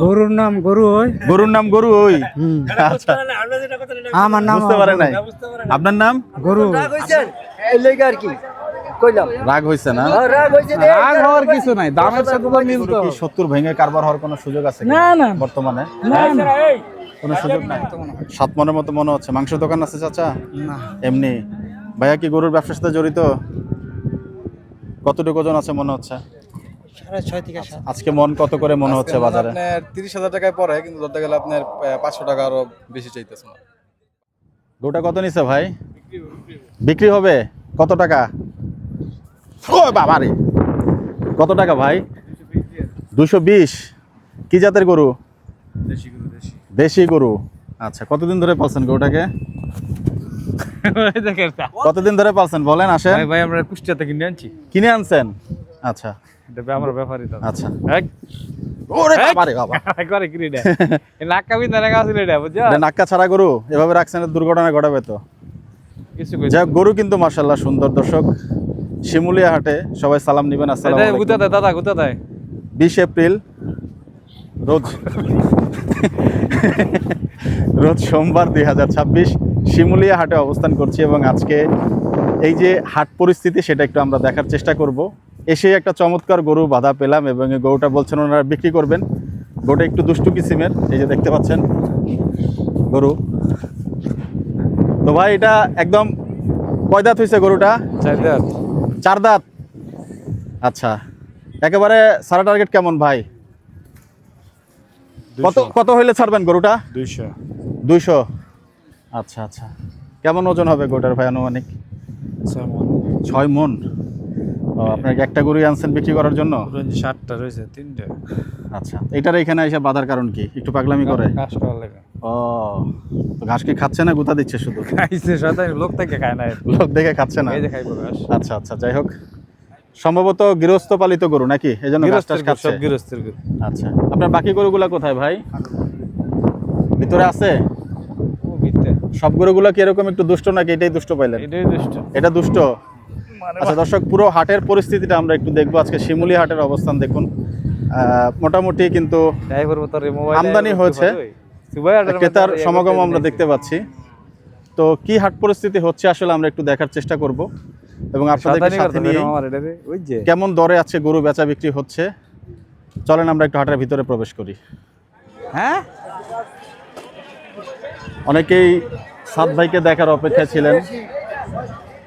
গরুর নাম গরু ওই। গরুর নাম গরু ওই। আচ্ছা, আমার নাম বুঝতে পারে নাই। আপনার নাম? গরু। রাগ হইছে না? রাগ হওয়ার কিছু নাই, দামের সাথে তো মিলতে কি হবে। 70 ভেঙে কারবার হওয়ার কোনো সুযোগ আছে কি না, না। বর্তমানে? না না কোনো সুযোগ নাই। 7 মনের মতো মনে হচ্ছে। মাংসের দোকান আছে চাচা? না। এমনি। ভাইয়া কি গরুর ব্যবসার সাথে জড়িত? কতটুকু ওজন আছে মনে হচ্ছে? 6.5 থেকে 7। আজকে মন কত করে মনে হচ্ছে বাজারে? আপনার 30,000 টাকায় পড়ে, কিন্তু ধরতে গেলে আপনার 500 টাকা আরো বেশি চাইতেছে না। গরুটা কত নিছে ভাই? বিক্রি হবে কত টাকা? ও বাবা রে, কত টাকা ভাই? 220। কি জাতের গরু? দেশি গরু। আচ্ছা, কতদিন ধরে পালছেন গরুটাকে? কতদিন ধরে পালছেন বলেন, আসেন। ভাই আমরা কুষ্টিয়াতে কিনে আনছি। কিনে আনছেন? আচ্ছা এটা আমার ব্যাপারই তো। আচ্ছা। ওরে বাবা রে বাবা, করে কিনে দেয়। এই নাক্কা বিন্দা রাখা আছে এটা বুঝছো? এটা নাক্কা ছাড়া গরু, এভাবে রাখছেন দুর্ঘটনা ঘটাবে তো। কিছু কই। যাক, গরু কিন্তু মাশাআল্লাহ সুন্দর। দর্শক, শিমুলিয়া হাটে সবাই সালাম নিবেন। আসসালামু এটা আলাইকুম। গুতা দেয় দাদা, গুতা দেয়। 20 এপ্রিল রোজ রোজ সোমবার 2026 শিমুলিয়া হাটে অবস্থান করছি, এবং আজকে এই যে হাট পরিস্থিতি সেটা একটু আমরা দেখার চেষ্টা করব। এসে একটা চমৎকার গরু বাধা পেলাম, এবং এই গরুটা বলছেন ওনারা বিক্রি করবেন। গরুটা একটু দুষ্টু কিসিমের, এই যে দেখতে পাচ্ছেন গরু। তো ভাই, এটা একদম কয় দাঁত হয়েছে গরুটা? 4 দাঁত। 4 দাঁত। আচ্ছা, একেবারে সারা টার্গেট কেমন ভাই? কত কত হইলে ছাড়বেন গরুটা? 200। 200। আচ্ছা আচ্ছা, কেমন ওজন হবে গরুটার ভাই আনুমানিক? 6 মন। ও, আপনাকে একটা গরুই আনছেন বিক্রি করার জন্য? 7টা রয়েছে, 3টা। আচ্ছা, এটার এখানে এসে বাঁধার কারণ কি? একটু পাগলামি করে? কাজ করার লাগে। ও, তো ঘাস কি খাচ্ছে না, গুতা দিচ্ছে শুধু? খাইছে শয়তান, লোক থেকে খায় না। লোক দেখে খাচ্ছে না? এই যে খাইবো ঘাস। আচ্ছা আচ্ছা, যাই হোক, সম্ভবত গৃহস্থ পালিত গরু নাকি, এই জন্য ঘাস টাস খাচ্ছে। সব গৃহস্থের গরু। আচ্ছা, আপনার বাকি গরুগুলা কোথায় ভাই? ভিতরে আছে? ও বিতে। সব গরুগুলা কি এরকম একটু দুষ্ট নাকি এটাই দুষ্ট পাইলেন? এটাই দুষ্ট। এটা দুষ্ট। আচ্ছা দর্শক, পুরো হাটের পরিস্থিতিটা আমরা একটু দেখবো। আজকে শিমুলি হাটের অবস্থান দেখুন। মোটামুটি কিন্তু ড্রাইভার মতো রে মোবাইল আমদানি হয়েছে, ক্রেতার সমাগম আমরা দেখতে পাচ্ছি। তো কি হাট পরিস্থিতি হচ্ছে আসলে আমরা একটু দেখার চেষ্টা করব, এবং আপনাদের সাথে নিয়ে ওই যে কেমন দরে আছে গরু বেচা বিক্রি হচ্ছে, চলেন আমরা একটু হাটের ভিতরে প্রবেশ করি। হ্যাঁ, অনেকেই সাদ ভাইকে দেখার অপেক্ষায় ছিলেন,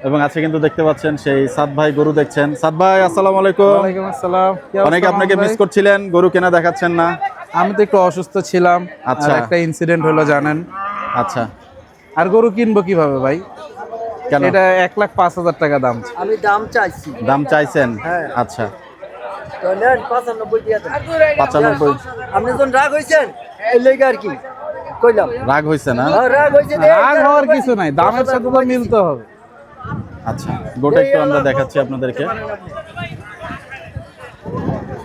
এবং আছে কিন্তু দেখতে পাচ্ছেন সেই সাদ ভাই গরু দেখছেন। সাদ ভাই, আসসালামু আলাইকুম। ওয়ালাইকুম আসসালাম। অনেকে আপনাকে মিস করছিলেন, গরু কেনা দেখাচ্ছেন না। আমি তো একটু অসুস্থ ছিলাম। আচ্ছা। আর একটা ইনসিডেন্ট হলো জানেন। আচ্ছা, আর গরু কিনবো কিভাবে ভাই? কেন? এটা 1,05,000 টাকা দাম। আমি দাম চাইছি। দাম চাইছেন? হ্যাঁ। আচ্ছা, তো নেন 95 দিয়ে দেন। 95। আপনি যখন রাগ হইছেন এই লেগে আর কি কইলাম। রাগ হইছে না? রাগ হইছে রাগ হওয়ার কিছু নাই, দামের সাথে তো মিলতে হবে। আচ্ছা, গোটা একটু আমরা দেখাচ্ছি আপনাদেরকে।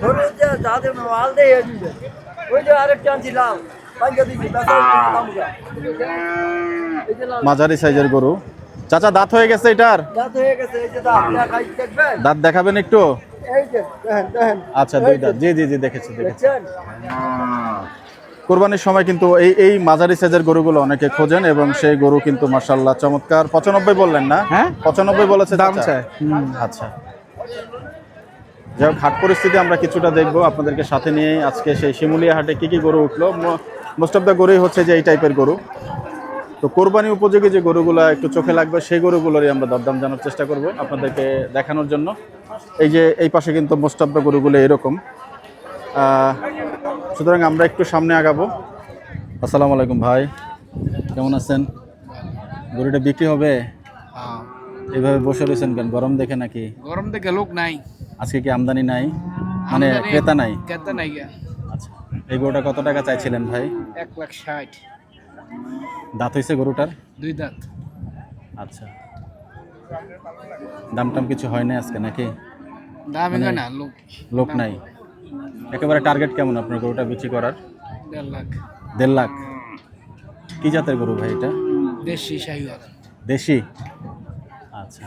ধরে যে যাদের মাল দেয় দিবে। ওই যে আরেকটা আনছিলাম পাঁচটা দিছি তাছাড়া দাম যা। এই যে লাল মাঝারি সাইজের গরু। চাচা, দাঁত হয়ে গেছে এটার? দাঁত হয়ে গেছে, এই যে দাঁত দেখাই দেখবেন। দাঁত দেখাবেন একটু? এই যে দেখেন দেখেন। আচ্ছা, 2 দাঁত। জি জি জি, দেখেছি দেখেছি। দেখছেন? কোরবানির সময় কিন্তু এই মাঝারি সাইজের গরুগুলো অনেকে খোঁজেন, এবং সেই গরু কিন্তু মাশাআল্লাহ চমৎকার। 95 বললেন না? হ্যাঁ, 95 বলেছে দাম চাচা? চায়। আচ্ছা, যাই হোক, হাট পরিস্থিতি আমরা কিছুটা দেখবো আপনাদেরকে সাথে নিয়ে। আজকে সেই শিমুলিয়া হাটে কি কি গরু উঠলো, মোস্ট অফ দ্য গরুই হচ্ছে যে এই টাইপের গরু। তো কোরবানি উপযোগী যে গরুগুলো একটু চোখে লাগবে সেই গরুগুলোরই আমরা দরদাম জানার চেষ্টা করব আপনাদেরকে দেখানোর জন্য। এই যে এই পাশে কিন্তু মোস্ট অফ দ্য গরুগুলো এরকম। সুতরাং আমরা একটু সামনে আগাবো। আসসালামু আলাইকুম ভাই, কেমন আছেন? গরুটা বিক্রি হবে? এইভাবে বসে রয়েছেন কেন, গরম দেখে নাকি? গরম থেকে লোক নাই, আজকে কি আমদানি নাই, মানে ক্রেতা নাই? কেতে নাই গা। আচ্ছা, এই গরুটা কত টাকা চাইছিলেন ভাই? 1,60,000। দাঁত হয়েছে গরুটার? 2 দাঁত। আচ্ছা, দাম টাম কিছু হয় না আজকে নাকি? দাম এগা না, লোক লোক নাই। একেবারে টার্গেট কেমন আপনার গরুটা বিক্রি করার? 1.5 লাখ। 1.5 লাখ। কি জাতের গরু ভাই এটা? দেশি শাহিওয়াল। দেশি। আচ্ছা,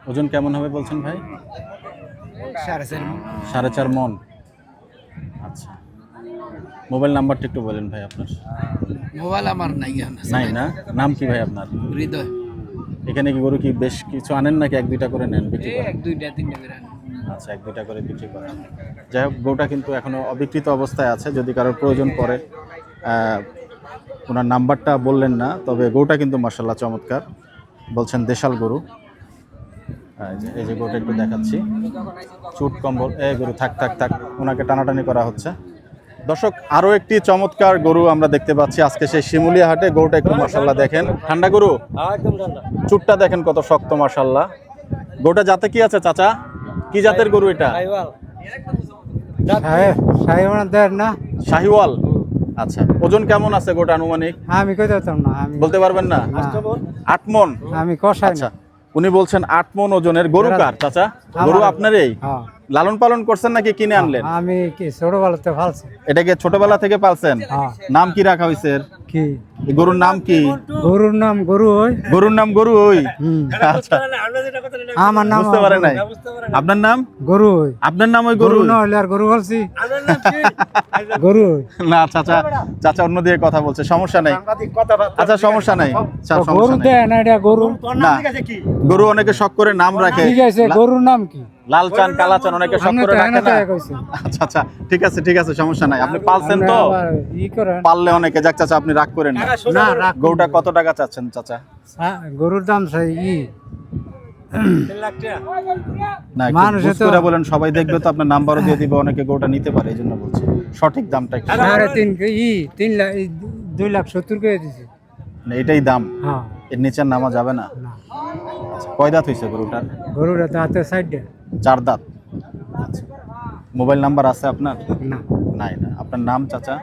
ওজন কেমন হবে বলছেন ভাই? 4.5 মণ। 4.5 মণ। আচ্ছা, মোবাইল নাম্বারটা একটু বলেন ভাই আপনার। মোবাইল আমার নাই এখন নাই না? নাম কি ভাই আপনার? হৃদয় এখানে কি গরু কি বেশ কিছু আনেন নাকি এক দুইটা করে নেন বিক্রি এই করেন? এক দুইটা তিনটা করে আনি। আচ্ছা, এক দুইটা করে বিক্রি করেন। যাই হোক, গরুটা কিন্তু এখনো অবিকৃত অবস্থায় আছে, যদি কারোর প্রয়োজন পড়ে। ওনার নাম্বারটা বললেন না, তবে গরুটা কিন্তু মাশাআল্লাহ চমৎকার, বলছেন দেশাল গরু। এই যে গরুটা একটু দেখাচ্ছি, চুট কম্বল। গরু থাক থাক থাক, ওনাকে টানাটানি করা হচ্ছে। দর্শক, আরো একটি চমৎকার গরু আমরা দেখতে পাচ্ছি আজকে সেই শিমুলিয়া হাটে। গরুটা একটু মাশাআল্লাহ দেখেন, ঠান্ডা গরু, চুটটা দেখেন কত শক্ত মাশাআল্লাহ। গরুটা জাতে কি আছে চাচা? কি জাতের গরু এটা? শাহিওয়াল। আচ্ছা, ওজন কেমন আছে গোটা আনুমানিক? আমি কই দিতাম না, আমি বলতে পারবেন না? 8 মন। আমি কষাই আচ্ছা, উনি বলছেন 8 মন ওজনের গরু। কার চাচা? গরু আপনারই? হ্যাঁ, লালন পালন করছেন নাকি কিনে আনলেন? আমি কি ছোটবেলাতে ফালছি। এটাকে ছোটবেলা থেকে পালছেন? হ্যাঁ। নাম কি রাখা হয়েছে? কি এই গরুর নাম কি? গরুর নাম গরু ওই। গরুর নাম গরু ওই? আচ্ছা, আমার নাম বুঝতে পারে নাই। আপনার নাম? গরু ওই। আপনার নাম ওই গরু গরু? না হলে আর গরু বলছি। গরু ওই। না চাচা, চাচা অন্য দিয়ে কথা বলছে, সমস্যা নাই। আচ্ছা, সমস্যা নাই, আচ্ছা, গরু সমস্যা নাই। দেয় না, এটা গরু না, গরু অনেকে শখ করে নাম রাখে। ঠিক আছে, গরুর নাম কি? লাল চান, কালা চান, অনেকে শখ করে রাখে না। আচ্ছা আচ্ছা, ঠিক আছে ঠিক আছে, সমস্যা নাই। আপনি পালছেন তো, ই করেন পাললে অনেকে। যাক চাচা, আপনি রাগ করেন না। না, রাগ গরুটা কত টাকা চাচ্ছেন চাচা? গরুর দাম চাই ই না, মানুষে একটু তো- করে বলেন, সবাই দেখবে তো, আপনার নাম্বারও দিয়ে দিবে, অনেকে গরুটা নিতে পারে, এই জন্য বলছি। সঠিক দামটা একটু। 2,70,000 করে দিছি। না, এটাই দাম, হ্যাঁ, এর নিচে নামা যাবে না। না, আচ্ছা, কয় দাঁত হয়েছে গরুটার? গরুটা তো হাতে সাইডে 4 দাঁত। আচ্ছা, মোবাইল নাম্বার আছে আপনার? না। নাই না। আপনার নাম চাচা?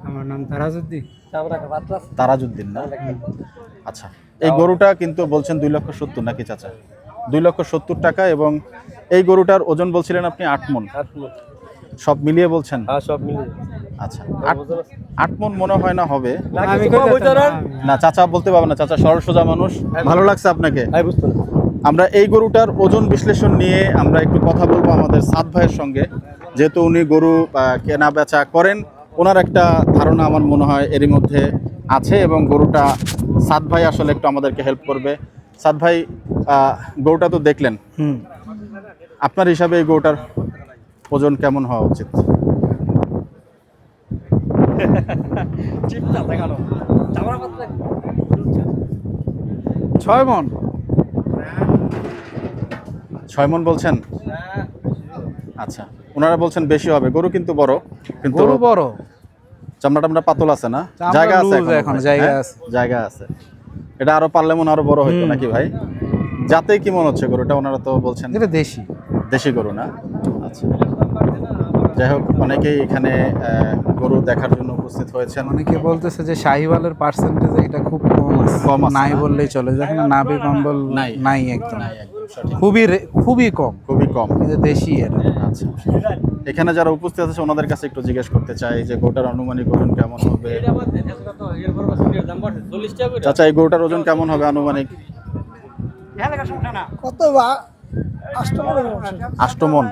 আমার নাম তারাজুদ্দিন। তারাজউদ্দিন না? আচ্ছা, এই গরুটা কিন্তু বলছেন 2,70,000 নাকি চাচা? 2,70,000 টাকা। এবং এই গরুটার ওজন বলছিলেন আপনি 8 মন। সব মিলিয়ে বলছেন? সব মিলিয়ে। আচ্ছা, 8 মন মনে হয় না হবে। আমি কই দিতাম না, না চাচা বলতে পারবেন না, চাচা সরল সোজা মানুষ। ভালো লাগছে আপনাকে? আমরা এই গরুটার ওজন বিশ্লেষণ নিয়ে আমরা একটু কথা বলবো আমাদের সাদ ভাইয়ের সঙ্গে, যেহেতু উনি গরু কেনা বেচা করেন। ওনার একটা ধারণা আমার মনে হয় এরই মধ্যে আছে, এবং গরুটা সাদ ভাই আসলে একটু আমাদেরকে হেল্প করবে। সাদ ভাই, গরুটা তো দেখলেন, আপনার হিসাবে এই গরুটার ওজন কেমন হওয়া উচিত? 6 মন। 6 মন বলছেন? আচ্ছা, ওনারা বলছেন বেশি হবে। গরু কিন্তু বড়, কিন্তু গরু বড়, চামড়া টামড়া পাতল আছে না? চামড়া জায়গা আছে loose এখনো, ভাই? জায়গা হ্যাঁ? আছে। জায়গা আছে। এটা আরো পারলে মনে আরো বড় হইতো নাকি ভাই? যাতে কি মনে হচ্ছে গরুটা? ওনারা তো বলছেন এটা দেশি। দেশি গরু না? আচ্ছা, যাই হোক, অনেকেই এখানে গরু দেখার জন্য উপস্থিত হয়েছেন। অনেকে বলতেছে যে শাহিওয়ালের পার্সেন্টেজ এটা খুব কম আছে, কম আছে নাই না? বললেই চলে। যেখানে নাভি কম্বল নাই। নাই একদম, নাই, একদম সঠিক। খুবই কম, খুবই কম। কিন্তু দেশি এটা। আচ্ছা, এখানে যারা উপস্থিত আছে ওনাদের কাছে একটু জিজ্ঞেস করতে চাই যে গরুটার আনুমানিক ওজন কেমন হবে। চাচা, এই গরুটার ওজন কেমন হবে আনুমানিক? কত 8 মন।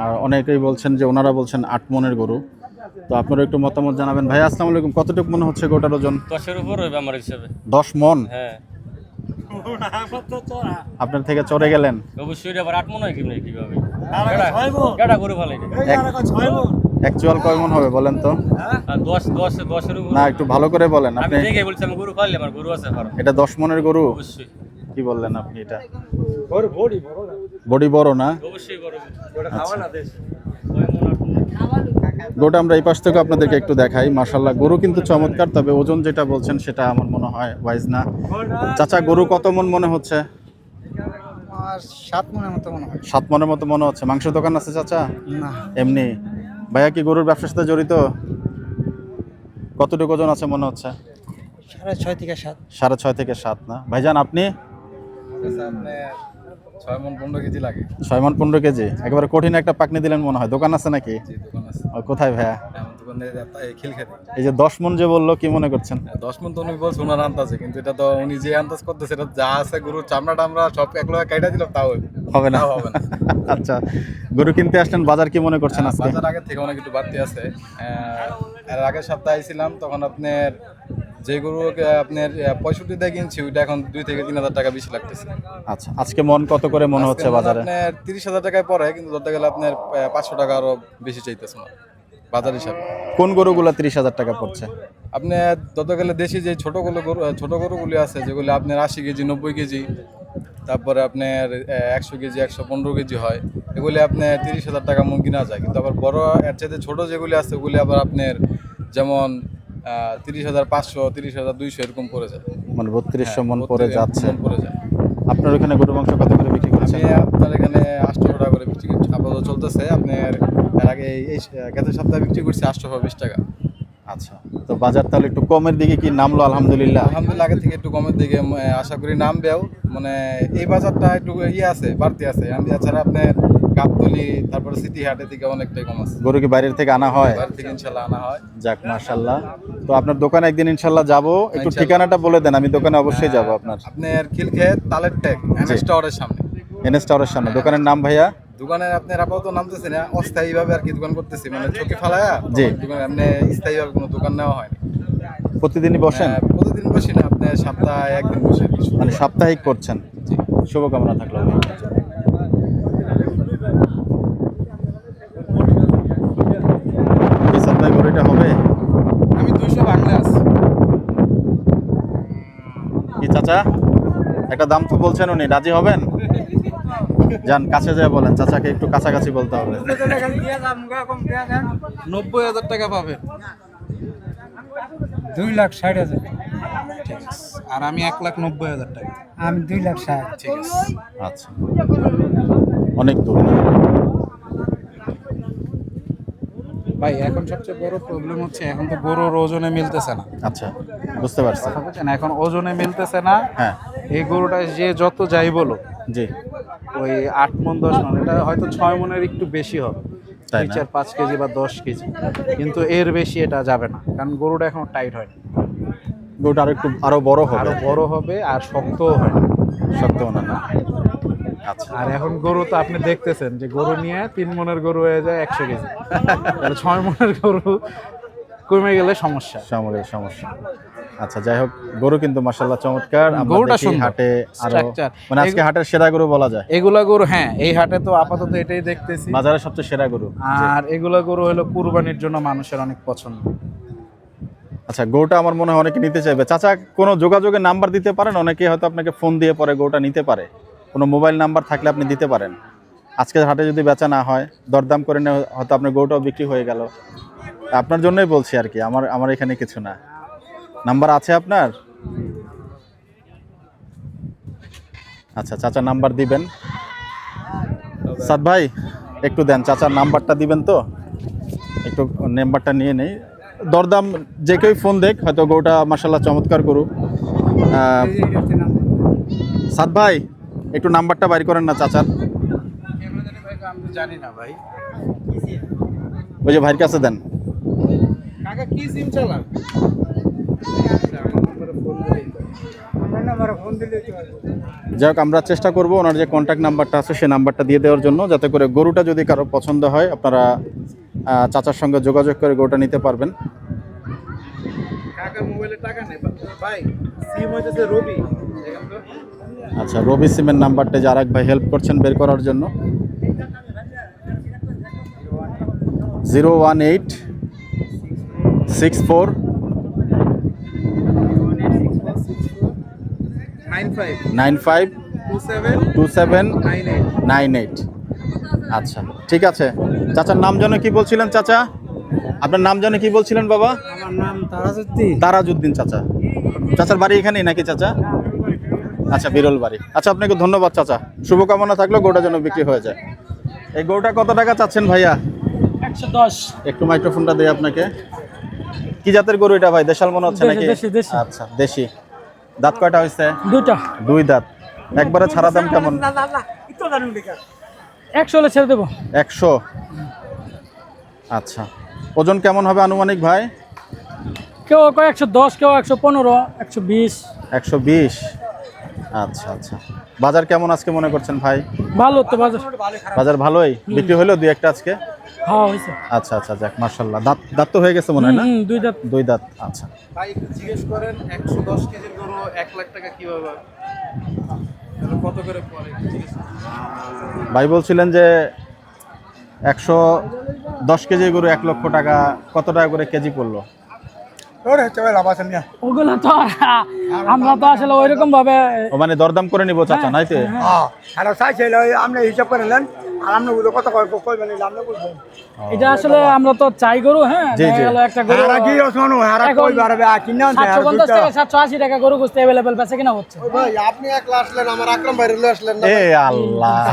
আর অনেকেই বলছেন যে, ওনারা বলছেন 8 মনের গরু। তো আপনারা একটু মতামত জানাবেন। ভাই আসসালামু আলাইকুম, কতটুকু মনে হচ্ছে গরুটার ওজন? 10-এর উপর হইবে আমার হিসাবে। 10 মন? হ্যাঁ, আপনার থেকে চড়ে গেলেন। অবশ্যই আবার 8 মনে হয় কিভাবে? কেডা গরু ভালো এটা? অ্যাকচুয়াল কয় মন হবে বলেন তো? আর 10-এর উপর না, একটু ভালো করে বলেন আমি আপনি। দেখে বলছি আমি গরু পাইলে আমার গরু আছে ফার্ম। এটা 10 মনের গরু? অবশ্যই কি বললেন আপনি? এটা বডি বড় না? অবশ্যই বড় গরুটা আমরা এই পাশ থেকে আপনাদেরকে একটু দেখাই। মাশাআল্লাহ, গরু কিন্তু চমৎকার, তবে ওজন যেটা বলছেন সেটা আমার মনে হয় ওয়াইজ না। চাচা, গরু কত মন মনে হচ্ছে? 7 মনের মতো মনে হয়। 7 মনের মতো মনে হচ্ছে। মাংসের দোকান আছে চাচা? না, এমনি। ভাইয়া কি গরুর ব্যবসার সাথে জড়িত? কতটুকু ওজন আছে মনে হচ্ছে? 6.5 থেকে 7। 6.5 থেকে 7 না? ভাইজান আপনি? আপনার 6 মন 15 কেজি লাগে। 6 মন 15 কেজি। একেবারে কঠিন একটা পাকনি দিলেন মনে হয়। দোকান আছে নাকি? জি, দোকান আছে। কোথায় ভাইয়া? এখন দোকানে খিল খেতে। এই যে 10 মণ যে বললো, কি মনে করছেন? 10 মণ তো উনি বলছে ওনার আন্দাজে, কিন্তু এটা তো উনি যে আন্দাজ করতেছে এটা যা আছে গরুর চামড়া টামড়া সব এক লগে কাইটা দিলাম তাও হবে না। তাও হবে না। আচ্ছা, গরু কিনতে আসলেন, বাজার কি মনে করছেন আজকে? বাজার আগের থেকে অনেক একটু বাড়তি আছে। এর আগের সপ্তাহে আইছিলাম, তখন আপনার যে গরুকে আপনার 65 দিয়ে কিনছি ওইটা এখন 2 থেকে 3 হাজার টাকা বেশি লাগতেছে। আচ্ছা, আজকে মন কত করে মনে হচ্ছে আজকে বাজারে? আপনার 30,000 টাকায় পরে, কিন্তু ধরতে গেলে আপনার 500 টাকা আরো বেশি চাইতেছে না বাজার হিসাবে। কোন গরুগুলো 30,000 টাকা পড়ছে? আপনি ধরতে গেলে দেশি যে ছোট গরুগুলি আছে, যেগুলো আপনার 80 কেজি 90 কেজি, তারপরে আপনার 100 কেজি 115 কেজি হয়, এগুলি আপনার 30,000 টাকা মন কিনা যায়। কিন্তু আবার বড় এর চাইতে ছোট যেগুলি আছে ওগুলি আবার আপনার যেমন 30,500 30,200 এরকম পড়ে যায়। মানে 3200 মন পড়ে যাচ্ছে। মন পড়ে যায়। আপনার ওখানে গরু মাংস কত করে বিক্রি করছেন? আমি আপনার এখানে 800 টাকা করে বিক্রি করছি, আপাতত চলতেছে। আপনার এর আগে এই গত সপ্তাহে বিক্রি করছি 820 টাকা। আচ্ছা, তো বাজার তাহলে একটু কমের দিকে কি নামলো? আলহামদুলিল্লাহ। আলহামদুলিল্লাহ, আগে থেকে একটু কমের দিকে আশা করি নামবেও। মানে এই বাজারটা একটু আছে, বাড়তি আছে। আমি এছাড়া আপনার গাবতলী তারপরে সিটি হাটের থেকে অনেকটাই কম আছে। গরু কি বাইরের থেকে আনা হয়? বাইরে থেকে ইনশাল্লাহ আনা হয়। যাক, মাশাআল্লাহ। তো আপনার দোকানে একদিন ইনশাআল্লাহ যাব, একটু ইনশাআল্লাহ। ঠিকানাটা বলে দেন, আমি দোকানে অবশ্যই যাব আপনার। আপনার খিলক্ষেত তালের ট্যাগ এনএস টাওয়ারের সামনে। এনএস টাওয়ারের সামনে। দোকানের নাম ভাইয়া? দোকানের আপনার আপাতত নামতেছে না, অস্থায়ীভাবে আর কি দোকান করতেছি, মানে চোখে ফালায়া। জি। দোকানে আপনি স্থায়ীভাবে কোনো দোকান নেওয়া হয়নি। প্রতিদিনই বসেন? প্রতিদিন বসি না, আপনি সপ্তাহে একদিন বসে। মানে সাপ্তাহিক করছেন? জি। শুভকামনা থাকলো ভাই। এই সপ্তাহে গরুটা হবে? আমি 200 বাংলা আছে। কি চাচা, একটা দাম তো বলছেন, উনি রাজি হবেন? যান কাছে যায় বলেন, চাচাকে একটু কাছাকাছি বলতে হবে। 90,000 টাকা পাবেন। 2,60,000। আর আমি 1,90,000 টাকা। আমি 2,60,000। ঠিক আছে। আচ্ছা, অনেক দূর না? ভাই এখন সবচেয়ে বড় প্রবলেম হচ্ছে এখন তো গরুর ওজনে মিলতেছে না। আচ্ছা, বুঝতে পারছি। কথা বলছেন, এখন ওজনে মিলতেছে না। হ্যাঁ, এই গরুটা যে যত যাই বলো, জি। ওই 8 মণ 10 মণ, এটা হয়তো 6 মণের একটু বেশি হবে, তাই না? 4-5 কেজি বা 10 কেজি, কিন্তু এর বেশি এটা যাবে না, কারণ গরুটা এখন টাইট হয় না। গরুটা আরো বড় হবে। আরো বড় হবে আর শক্তও হয় না। সত্য না? না। আচ্ছা, আর এখন গরু তো আপনি দেখতেছেন যে গরু নিয়ে 3 মণের গরু হয়ে যায় 100 কেজি, তাহলে 6 মণের গরু কমে গেলে সমস্যা। সমস্যা। আচ্ছা, যাই হোক, গরু কিন্তু মাশাআল্লাহ চমৎকার। আমরা গরুটা দেখি সুন্দর। হাটে আরো, Structure। মানে আজকে হাটের সেরা গরু বলা যায়। এগুলা গরু, হ্যাঁ, এই হাটে তো আপাতত এটাই দেখতেছি। বাজারের সবচেয়ে সেরা গরু। আর এগুলা গরু হলো কুরবানির জন্য মানুষের অনেক পছন্দ। আচ্ছা, গরুটা আমার মনে হয় অনেকে নিতে চাইবে। চাচা, কোনো যোগাযোগের নাম্বার দিতে পারেন? অনেকে হয়তো আপনাকে ফোন দিয়ে পরে গরুটা নিতে পারে, কোনো মোবাইল নাম্বার থাকলে আপনি দিতে পারেন। আজকের হাটে যদি বেচা না হয়, দরদাম করে নিয়ে হয়তো আপনার গরুটাও বিক্রি হয়ে গেল। আপনার জন্যই বলছি আর কি, আমার এখানে কিছু না। নাম্বার আছে আপনার? আচ্ছা, চাচা নাম্বার দিবেন। সাদ ভাই একটু দেন, চাচার নাম্বারটা দিবেন তো, একটু নাম্বারটা নিয়ে নেই। দরদাম যে কেউ ফোন দেখ, হয়তো গরুটা মাশাআল্লাহ চমৎকার গরু। সাদ ভাই একটু নাম্বারটা বাইর করেন না চাচার। আমি জানি না ভাই, ওই যে ভাইয়ের কাছে দেন। কাকা কি সিম চালান? যাই হোক, আমরা চেষ্টা করব ওনার যে কন্ট্যাক্ট নাম্বারটা আছে সেই নাম্বারটা দিয়ে দেওয়ার জন্য, যাতে করে গরুটা যদি কারো পছন্দ হয় আপনারা চাচার সঙ্গে যোগাযোগ করে গরুটা নিতে পারবেন। কাকা মোবাইলে টাকা নেই ভাই, সিম হইতেছে রবি। আচ্ছা, রবি সিমের নাম্বারটা যে আরেক ভাই হেল্প করছেন বের করার জন্য। 018 64 95 27 98। আচ্ছা, ঠিক আছে। চাচার নাম যেন কি বলছিলেন চাচা? আপনার নাম যেন কি বলছিলেন বাবা? আমার নাম তারাজউদ্দিন। তারাজউদ্দিন চাচা। চাচার বাড়ি এখানেই নাকি চাচা? আচ্ছা, বিরল বাড়ি। আচ্ছা, আপনাকে ধন্যবাদ চাচা, শুভকামনা থাকলো গরুটা যেন বিক্রি হয়ে যায়। এই গরুটা কত টাকা চাচ্ছেন ভাইয়া? 110। একটু মাইক্রোফোনটা দেই আপনাকে। কি জাতের গরু এটা ভাই? দেশাল মনে হচ্ছে নাকি? দেশি। আচ্ছা, দেশি। দাঁত কয়টা হয়েছে? 2টা। 2 দাঁত। একবারে ছাড়া দাম কেমন? 100 হলে ছেড়ে দেবো। 100। আচ্ছা, ওজন কেমন হবে আনুমানিক ভাই? কেউ কয় 110, কেউ 115, 120। 120। আচ্ছা আচ্ছা, বাজার কেমন আজকে মনে করছেন ভাই? ভালো তো বাজার। বাজার ভালোই, বিক্রি হলো দুই একটা আজকে? হ্যাঁ হয়েছে। আচ্ছা আচ্ছা, যাক মাশাআল্লাহ। দাঁত দাঁত তো হয়ে গেছে মনে হয় না? দুই দাঁত। দুই দাঁত। আচ্ছা, ভাই একটু জিজ্ঞেস করেন 110 কেজির গরু 1 লাখ টাকা কিভাবে হবে? তাহলে কত করে পড়ে একটু জিজ্ঞেস করেন। ভাই বলছিলেন যে 110 কেজি গরু 1 লক্ষ টাকা, কত টাকা করে কেজি পড়লো? ওগুলো তো আমরা তো আসলে ওইরকম ভাবে ও মানে দরদাম করে নিব চাচা, নাই তো? আপনি হিসাব করে নেন, আর আপনি কত কইবেন আপনি বুঝবেন। এটা আসলে আমরা তো চাই গরু, হ্যাঁ জি, জি। একটা গরু কি শোনো হারা এখন কই বাড়বে কিনা 750 টাকা 780 টাকা গরু গোস্ত अवेलेबल বেচা কিনা হচ্ছে। ভাই আপনি একলা আসলেন, আমার আকরাম ভাই রে আসলেন না এ আল্লাহ,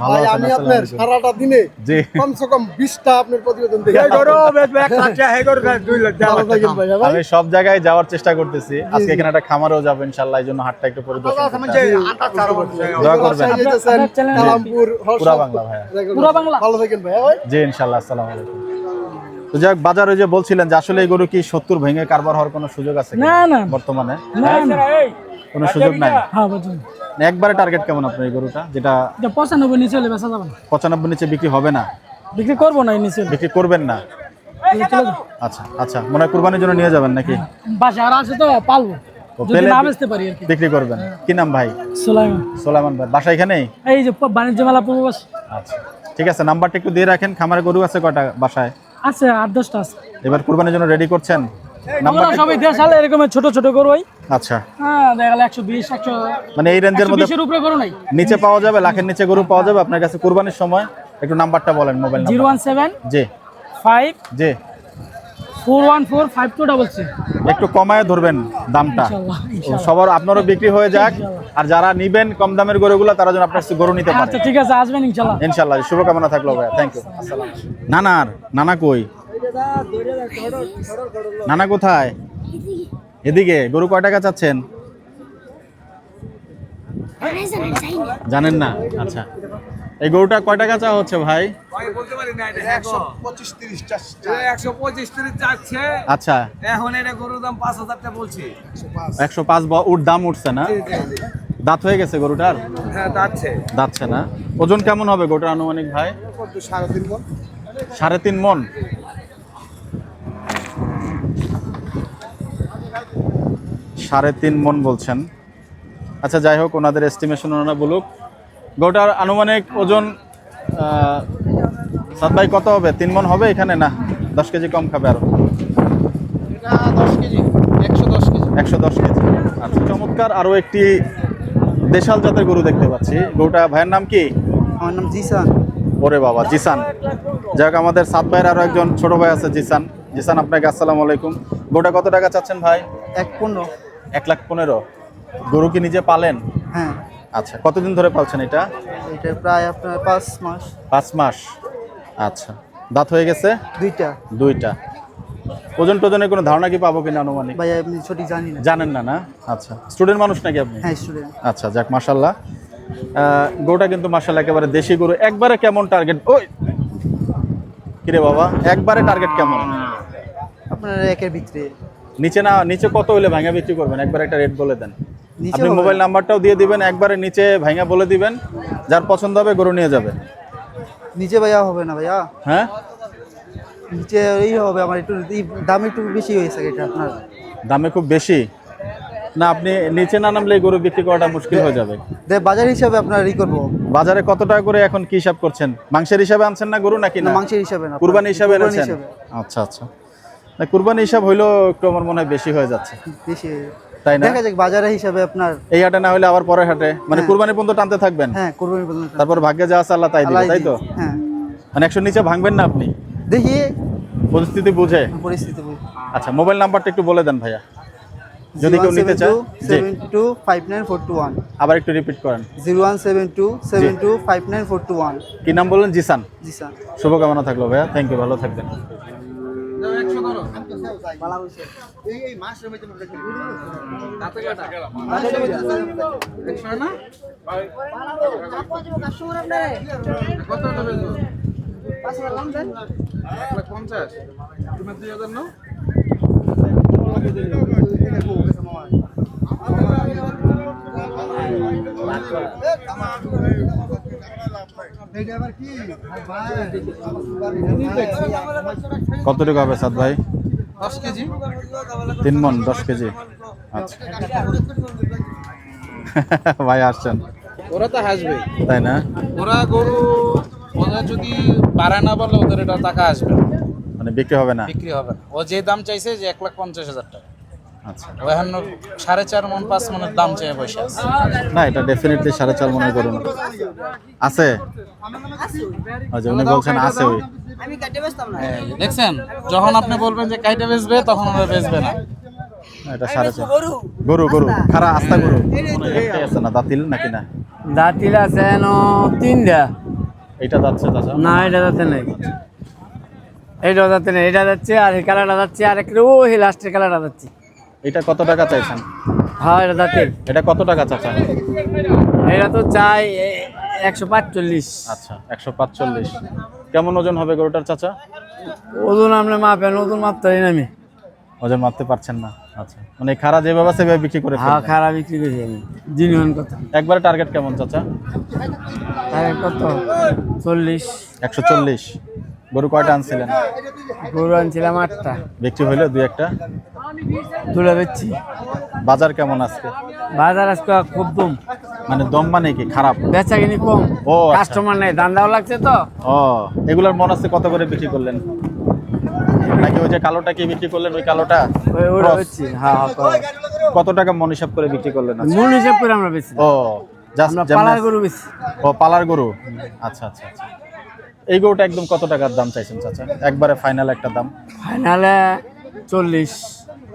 ভালো ভাই, আছেন? আমি আসসালামু আপনার আলাইকুম। সারাটা দিনে জি, কমসে কম 20টা আপনার প্রতিবেদন দেখি। এই গরু বেচবে 1 লাখ টাকা, এই গরু 2 লাখ টাকা থাকেন ভাই। আমি সব জায়গায় যাওয়ার চেষ্টা করতেছি, আজকে এখানে একটা খামারেও যাবো ইনশাআল্লাহ, এই জন্য হাটটা একটু পরিদর্শন করতে যে আসছি। আটা চার বছর দোয়া করবেন। আপনার চ্যানেল কালামপুর পুরা বাংলা ভাইয়া। পুরা বাংলা। ভালো থাকেন ভাই। ভাই জি ইনশাআল্লাহ, আসসালামু আলাইকুম। তো যাক, বাজারে যে বলছিলেন যে আসলে এই গরু কি 70 ভেঙে কারবার হওয়ার কোনো সুযোগ আছে কি না, না। বর্তমানে? না না কোনো সুযোগ নাই? হ্যাঁ বুঝুন। একবারে টার্গেট কেমন আপনার এই গরুটা, যেটা এটা 95 নিচে হলে বেচা যাবে না। 95 নিচে বিক্রি হবে না? বিক্রি করবো না এই নিচে হলে। বিক্রি করবেন না? চলে যাও। আচ্ছা আচ্ছা, মনে হয় কুরবানির জন্য নিয়ে যাবেন নাকি? বাসা আর আছে তো পালবো, ও, যদি পেলে না বেচতে পারি আর কি। বিক্রি করবেন। কি নাম ভাই? সুলাইমান। সোলাইমান ভাই, বাসা এখানেই? এই যে বাণিজ্য মেলা পূর্ববাস আচ্ছা ঠিক আছে, নাম্বারটা একটু দিয়ে রাখেন। খামারে গরু আছে কয়টা বাসায়? আছে 8-10টা আছে। এবার কুরবানির জন্য রেডি করছেন? আমরা নাম্বারটা সবাই দেশালে এরকম ছোট ছোট গরু হয়। আচ্ছা, হ্যাঁ দেখা গেল 120, 100, মানে এই রেঞ্জের মধ্যে 120 এর উপরে গরু নাই। নিচে পাওয়া যাবে, লাখের নিচে গরু পাওয়া যাবে আপনার কাছে কুরবানির সময়? একটু নাম্বারটা বলেন, মোবাইল নাম্বার। 017 জি 5 জি, 414 5233। একটু কমায় ধরবেন দামটা, ইনশাআল্লাহ, ইনশাআল্লাহ। সবার আপনারও বিক্রি হয়ে যাক, আর যারা নিবেন কম দামের গরুগুলো তারা যেন আপনার কাছে গরু নিতে পারে। আচ্ছা ঠিক আছে, আসবেন ইনশাআল্লাহ। ইনশাআল্লাহ, শুভকামনা থাকলো ভাইয়া, থ্যাংক ইউ। নানার নানা কই? নানা কোথায়? এদিকে। গরু কয় টাকা চাচ্ছেন জানেন না? আচ্ছা, এই গরুটা কয় টাকা চাওয়া হচ্ছে ভাই? 125-30 চাচ্ছে। আচ্ছা, এখন এটা গরুর দাম 5000 টাকা বলছি। 105 উঠ দাম উঠছে না? দাঁত হয়ে গেছে গরুটার? হ্যাঁ যাচ্ছে। দাঁতছে না? ওজন কেমন হবে গরুটার আনুমানিক ভাই? 3.5 মণ। 3.5 মণ। সাড়ে 3 মণ বলছেন। আচ্ছা যাই হোক, ওনাদের এস্টিমেশন ওনারা বলুক। গরুটার আনুমানিক ওজন সাদ ভাই কত হবে? 3 মণ হবে এখানে? না 10 কেজি কম খাবে আরো? 10 কেজি 110 কেজি 110 কেজি। আচ্ছা, চমৎকার আরো একটি দেশাল জাতের গরু দেখতে পাচ্ছি। গরুটা ভাইয়ের নাম কি? আমার নাম জিসান। ওরে বাবা, জিসান। যাই হোক, আমাদের সাদ ভাইয়ের আরো একজন ছোট ভাই আছে জিসান। জিসান, আপনাকে আসসালামু আলাইকুম। গরুটা কত টাকা চাচ্ছেন ভাই? 1.15। 1,15,000। গরু কি নিজে পালেন? হ্যাঁ, আচ্ছা, কতদিন ধরে পালছেন এটা? এটা প্রায় আপনার 5 মাস। 5 মাস। আচ্ছা, দাঁত হয়ে গেছে? দুইটা। ওজন টোজনের কোনো ধারণা কি পাবো কিনা আনুমানিক? ভাই আমি সঠিক জানি না। জানেন না? না আচ্ছা, স্টুডেন্ট মানুষ নাকি আপনি? হ্যাঁ স্টুডেন্ট। আচ্ছা যাক, মাশাল্লাহ। গরুটা কিন্তু মাশাল্লাহ একেবারে দেশি গরু। একবারে কেমন টার্গেট? ওই কিরে বাবা, একবারে টার্গেট কেমন? আপনার একের ভিতরে নিচে না? নিচে কত হলে ভাঙা বিক্রি করবেন? একবার একটা রেট বলে দেন। নিচে আপনি হবে মোবাইল নাম্বারটাও দিয়ে দিবেন, একবারে নিচে ভাঙা বলে দিবেন, যার পছন্দ হবে গরু নিয়ে যাবে। নিচে ভাইয়া হবে না ভাইয়া, হ্যাঁ, নিচে এই হবে আমার একটু দাম একটু বেশি হয়েছে এটা আপনার। দামে খুব বেশি না? আপনি নিচে না নামলে এই গরু বিক্রি করাটা মুশকিল হয়ে যাবে। বাজার হিসাবে আপনার ই করবো। বাজারে কত টাকা করে এখন কি হিসাব করছেন? মাংসের হিসাবে আনছেন না গরু নাকি? না না মাংসের হিসাবে না, কুরবানি হিসাবে কুরবানি এনেছেন? হিসাবে। আচ্ছা আচ্ছা, না কুরবানি হিসাব হইলেও একটু আমার মনে হয় বেশি হয়ে যাচ্ছে, বেশি তাই না? দেখা যাক বাজারে হিসাবে আপনার। এই হাটে না হলে আবার পরের হাটে, মানে হ্যাঁ। কুরবানি পর্যন্ত টানতে থাকবেন। হ্যাঁ কুরবানি পর্যন্ত। তারপর ভাগ্যে যা আছে আল্লাহ তাই দিবে, তাই তো? হ্যাঁ মানে 100 নিচে ভাঙবেন না আপনি, দেখি পরিস্থিতি বুঝে। পরিস্থিতি বুঝি। আচ্ছা, মোবাইল নাম্বারটা একটু বলে দেন ভাইয়া, যদি কেউ নিতে চায়। জি, 01727259421। আবার একটু রিপিট করেন। 01727259421। কি নাম বললেন? জিসান। জি স্যার। শুভকামনা থাকলো ভাইয়া, থ্যাংক ইউ, ভালো থাকবেন। 1,50,000 তুমি 2,000 নাও। কতটুকু হবে সাদ ভাই? 10 কেজি। 3 মণ 10 কেজি। আচ্ছা ভাই আসছেন ওরা তো হাসবে, তাই না? ওরা গরু ওরা যদি বাড়ায় না বলে ওদের এটা টাকা আসবে না, মানে বিক্রি হবে না? বিক্রি হবে না। ও যে দাম চাইছে যে 1,50,000 টাকা, আচ্ছা ও এখন 4.5 মণ 5 মণের দাম চেয়ে বসে আছে। না, এটা ডেফিনেটলি 4.5 মণের গরু না। আছে? আচ্ছা উনি বলছেন আছে। ওই দেখছেন, যখন আপনি বলবেন যে কাইটা বেচবে তখন ওরা বেচবে না। এটা 4.5 গরু গরু খারা আস্তা গরু একটাই আছে না, দাঁতিল নাকি না? দাঁতিল আছে এনো 3টা। এটা যাচ্ছে চাচা? না এটা যাতে নেই, এইটা যাতে নেই, এটা যাচ্ছে আর এই কালারটা যাচ্ছে আর একটা ওই লাস্টের কালারটা যাচ্ছে। এটা কত টাকা চাইছেন? হ্যাঁ এটা যাতে, এটা কত টাকা চাচা? এটা তো চাই 145। আচ্ছা 145। কেমন ওজন হবে গরুটার চাচা? ওজন আপনি মাপেন, ওজন মাপতে পারি না আমি। ওজন মাপতে পারছেন না? আচ্ছা মানে খারা যেভাবে আছে সেভাবে বিক্রি করে হ্যাঁ ফেলবেন? খারাপ বিক্রি করি আমি। জিনিয়ন কত? একবারে টার্গেট কেমন চাচা? তাহলে কত? 40। 140। গরু কয়টা আনছিলেন? গরু আনছিলাম 8টা, বিক্রি হইলো 2-1টা? তুলে বেচছি। বাজার কেমন আজকে? বাজার আজকে খুব দম, মানে দম মানে কি খারাপ? বেচা কিনি কম, ও আচ্ছা। কাস্টমার নেই, ধান্দাও লাগছে তো। ও এগুলোর মন আছে কত করে বিক্রি করলেন? নাকি ওই যে কালোটা কি বিক্রি করলেন? ওই কালোটা ওরা Cross? বেচছি। হ্যাঁ হ্যাঁ কত টাকা মন হিসাব করে বিক্রি করলেন আজকে? মূল হিসাব করে আমরা বেচছি। ও জাস্ট আমরা পালার গরু বেচছি। ও পালার গরু। আচ্ছা আচ্ছা আচ্ছা। এই গরুটা একদম কত টাকার দাম চাইছেন চাচা? একবারে ফাইনাল একটা দাম। ফাইনালে 40।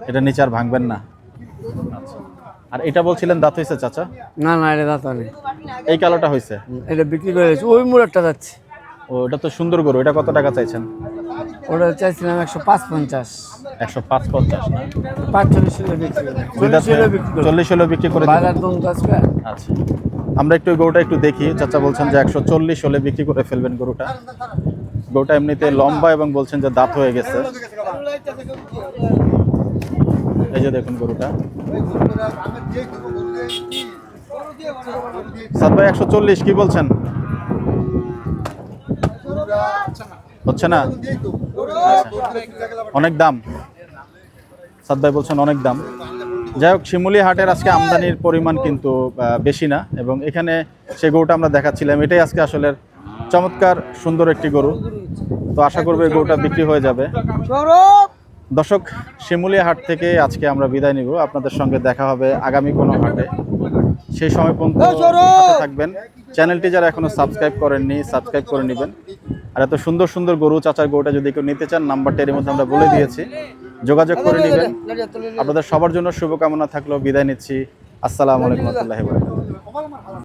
এটা নিচে আর ভাঙবেন না? আচ্ছা। আর এটা বলছিলেন দাঁত হয়েছে চাচা? না না এটা দাঁত নেই, এই কালোটা হয়েছে? এটা বিক্রি করে দিয়েছি। ওই মুড়ারটা যাচ্ছে, ও এটা তো সুন্দর গরু। এটা কত টাকা চাইছেন? ওটা চাইছিলাম 105-50। 105-50 না? 45 হলে বিক্রি করে, 40 হলে বিক্রি করে। 40 হলেও বিক্রি করে দিবেন? বাজার দম তো আজকে। আচ্ছা আমরা একটু গরুটা একটু দেখি। চাচা বলছেন যে 140 হলে বিক্রি করে ফেলবেন গরুটা। গরুটা এমনিতে লম্বা এবং বলছেন যে দাঁত হয়ে গেছে। এই যে দেখুন গরুটা। সাদ ভাই 140 কি বলছেন? হচ্ছে না? আচ্ছা। অনেক দাম। সাদ ভাই বলছেন অনেক দাম। যাই হোক শিমুলি হাটের আজকে আমদানির পরিমাণ কিন্তু বেশি না, এবং এখানে সেই গরুটা আমরা দেখাচ্ছিলাম, এটাই আজকে আসলে চমৎকার সুন্দর একটি গরু। তো আশা করব এই গরুটা বিক্রি হয়ে যাবে। দর্শক শিমুলি হাট থেকে আজকে আমরা বিদায় নিব। আপনাদের সঙ্গে দেখা হবে আগামী কোনো হাটে। সেই সময় পর্যন্ত সাথে থাকবেন। চ্যানেলটি যারা এখনো সাবস্ক্রাইব করেননি সাবস্ক্রাইব করে নেবেন। আর এত সুন্দর সুন্দর গরু চাচার গরুটা যদি কেউ নিতে চান নাম্বারটা এর মধ্যে আমরা বলে দিয়েছি, যোগাযোগ করে নেবেন। আপনাদের সবার জন্য শুভকামনা থাকলো। বিদায় নিচ্ছি। আসসালামু আলাইকুম ওয়া রাহমাতুল্লাহি ওয়া বারাকাতুহু।